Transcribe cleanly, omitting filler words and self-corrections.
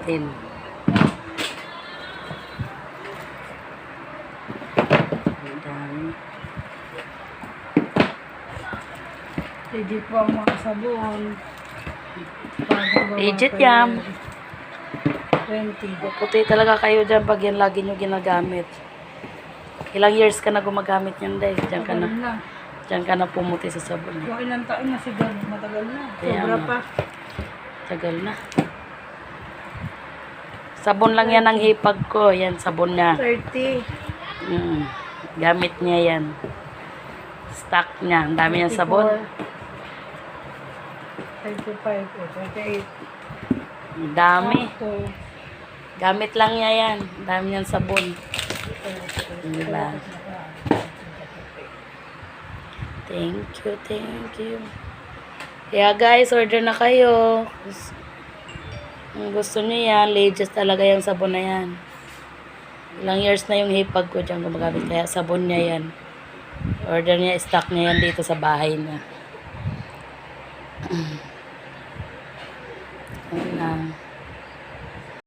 natin. Ang dami. Legit po ang mga sabon. Legit yan. 20. Puti talaga kayo dyan pag yan lagi nyo ginagamit. Ilang years ka na gumagamit yan, Day? Diyan ka na. Matagal na. Diyan ka na pumuti sa sabon. Yung ilang taon na siguro, matagal na. Kaya Sobra nga. pa. Tagal na. Sabon lang yan ang hipag ko. Yan, sabon niya. 30. Gamit niya yan. Stock niya. Ang dami niyang sabon. 35 o 38. Ang dami. Ito. Gamit lang niya yan. Ang dami niyang sabon. Diba? Thank you, thank you. Kaya guys, order na kayo. Kung gusto niyo yan, legit talaga yung sabon na yan. Ilang years na yung hipag ko dyan gumagamit. Kaya sabon niya yan. Order niya, stock niya yan dito sa bahay niya. Ayan na.